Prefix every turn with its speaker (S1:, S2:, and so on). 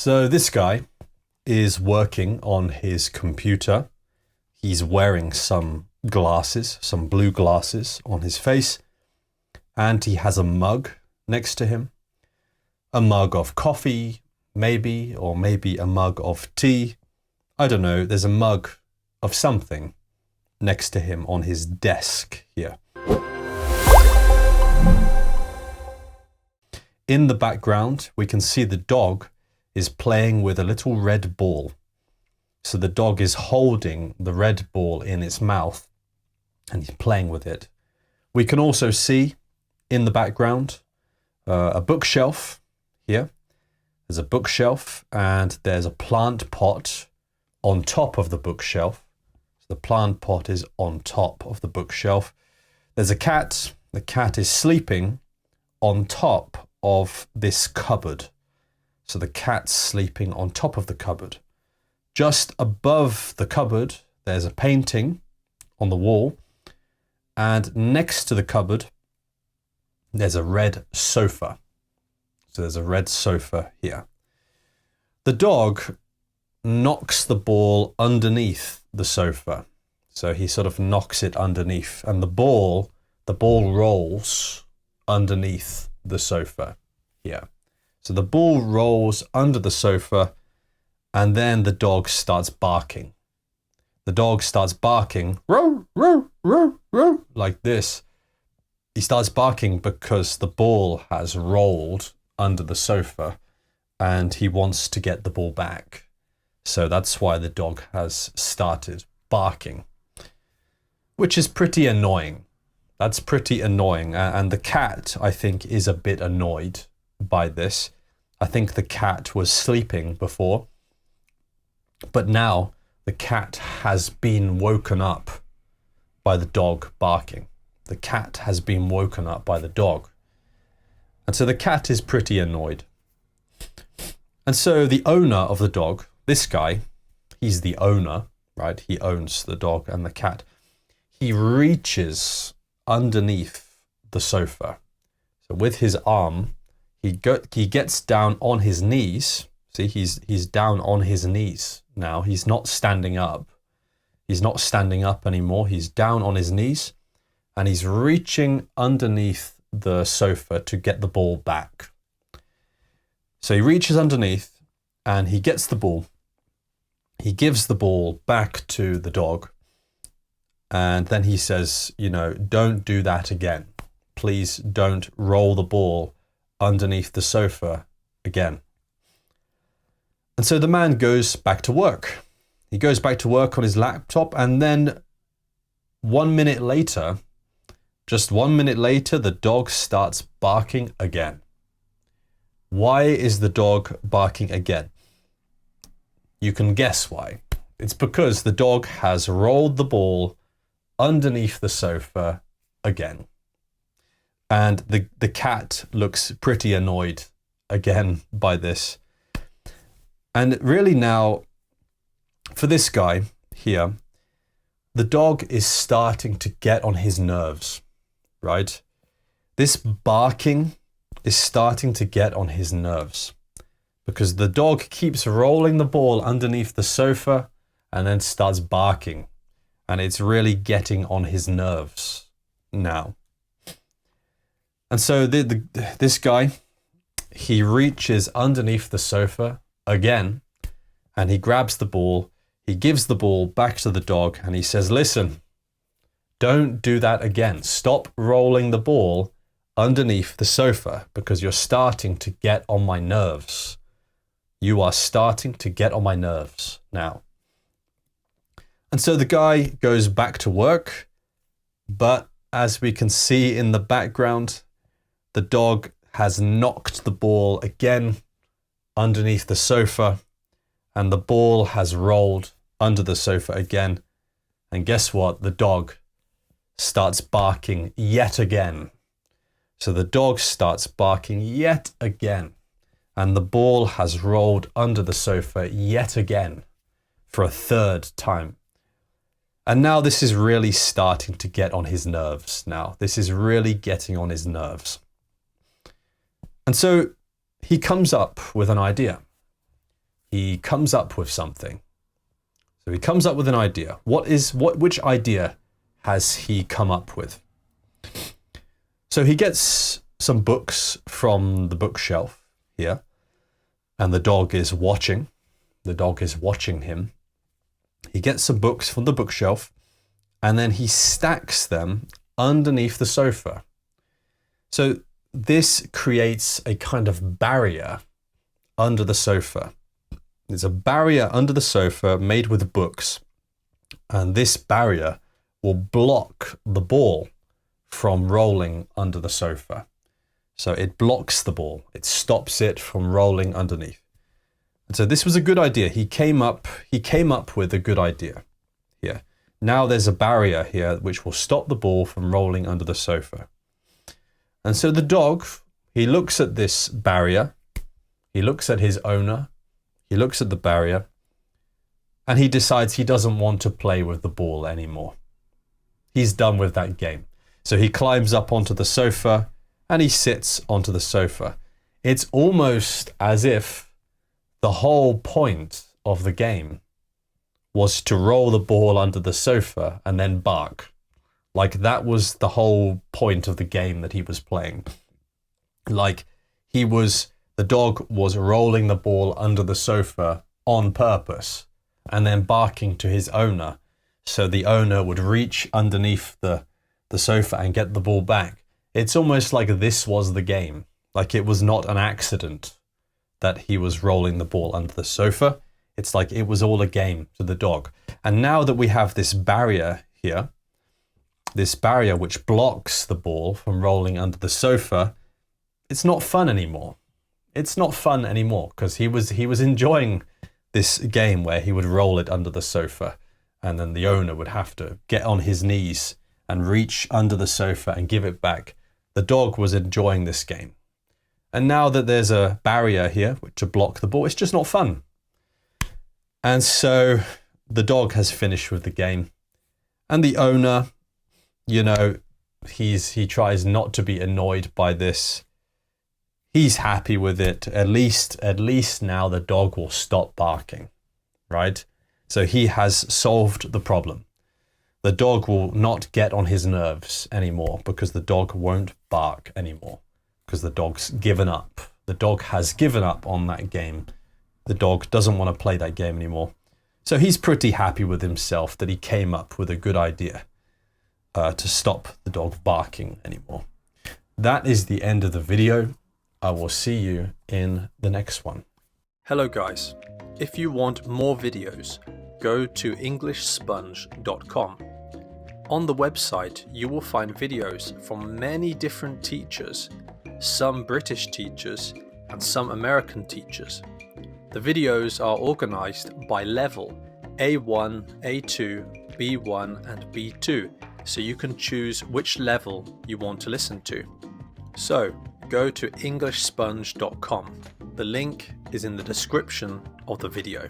S1: So this guy is working on his computer. He's wearing some glasses, some blue glasses on his face, and he has a mug next to him. A mug of coffee, maybe, or maybe a mug of tea. I don't know, there's a mug of something next to him on his desk here. In the background, we can see the dog is playing with a little red ball. So the dog is holding the red ball in its mouth and he's playing with it. We can also see in the background a bookshelf here. There's a bookshelf and there's a plant pot on top of the bookshelf. So the plant pot is on top of the bookshelf. There's a cat. The cat is sleeping on top of this cupboard. So the cat's sleeping on top of the cupboard. Just above the cupboard, there's a painting on the wall. And next to the cupboard, there's a red sofa. So there's a red sofa here. The dog knocks the ball underneath the sofa. So he sort of knocks it underneath. And the ball rolls underneath the sofa here. So the ball rolls under the sofa and then the dog starts barking. The dog starts barking, row, row, row, row, like this. He starts barking because the ball has rolled under the sofa and he wants to get the ball back. So that's why the dog has started barking, which is pretty annoying. That's pretty annoying. And the cat, I think, is a bit annoyed by this. I think the cat was sleeping before, but now the cat has been woken up by the dog barking. The cat has been woken up by the dog. And so the cat is pretty annoyed. And so the owner of the dog, this guy, he's the owner, right? He owns the dog and the cat. He reaches underneath the sofa. So with his arm, he gets down on his knees. See, he's down on his knees now. He's not standing up. He's not standing up anymore. He's down on his knees and he's reaching underneath the sofa to get the ball back. So he reaches underneath and he gets the ball. He gives the ball back to the dog. And then he says, you know, don't do that again. Please don't roll the ball underneath the sofa again. And so the man goes back to work. He goes back to work on his laptop and then 1 minute later, just 1 minute later, the dog starts barking again. Why is the dog barking again? You can guess why. It's because the dog has rolled the ball underneath the sofa again. And the cat looks pretty annoyed again by this. And really now, for this guy here, the dog is starting to get on his nerves, right? This barking is starting to get on his nerves because the dog keeps rolling the ball underneath the sofa and then starts barking. And it's really getting on his nerves now. And so this guy, he reaches underneath the sofa again and he grabs the ball. He gives the ball back to the dog and he says, listen, don't do that again. Stop rolling the ball underneath the sofa because you're starting to get on my nerves. You are starting to get on my nerves now. And so the guy goes back to work, but as we can see in the background, the dog has knocked the ball again underneath the sofa and the ball has rolled under the sofa again. And guess what? The dog starts barking yet again. So the dog starts barking yet again and the ball has rolled under the sofa yet again for a third time. And now this is really starting to get on his nerves now. This is really getting on his nerves. And so he comes up with an idea. he comes up with something. So he comes up with an idea. Which idea has he come up with? So he gets some books from the bookshelf here, and the dog is watching. The dog is watching him. He gets some books from the bookshelf, and then he stacks them underneath the sofa. So this creates a kind of barrier under the sofa. There's a barrier under the sofa made with books, and this barrier will block the ball from rolling under the sofa. So it blocks the ball. It stops it from rolling underneath. And so this was a good idea. He came up with a good idea here. Now there's a barrier here which will stop the ball from rolling under the sofa. And so the dog, he looks at this barrier, he looks at his owner, he looks at the barrier, and he decides he doesn't want to play with the ball anymore. He's done with that game. So he climbs up onto the sofa and he sits onto the sofa. It's almost as if the whole point of the game was to roll the ball under the sofa and then bark. Like that was the whole point of the game that he was playing. Like the dog was rolling the ball under the sofa on purpose and then barking to his owner. So the owner would reach underneath the sofa and get the ball back. It's almost like this was the game. Like it was not an accident that he was rolling the ball under the sofa. It's like it was all a game to the dog. And now that we have this barrier here, this barrier which blocks the ball from rolling under the sofa, it's not fun anymore. It's not fun anymore because he was enjoying this game where he would roll it under the sofa, and then the owner would have to get on his knees and reach under the sofa and give it back. The dog was enjoying this game. And now that there's a barrier here to block the ball, it's just not fun. And so the dog has finished with the game. And the owner, he tries not to be annoyed by this. He's happy with it. At least now the dog will stop barking, right? So he has solved the problem. The dog will not get on his nerves anymore because the dog won't bark anymore because the dog's given up. The dog has given up on that game. The dog doesn't want to play that game anymore. So he's pretty happy with himself that he came up with a good idea to stop the dog barking anymore. That is the end of the video. I will see you in the next one. Hello guys. If you want more videos, go to EnglishSponge.com. On the website, you will find videos from many different teachers, some British teachers and some American teachers. The videos are organized by level A1, A2, B1 and B2, so you can choose which level you want to listen to. So, go to EnglishSponge.com. The link is in the description of the video.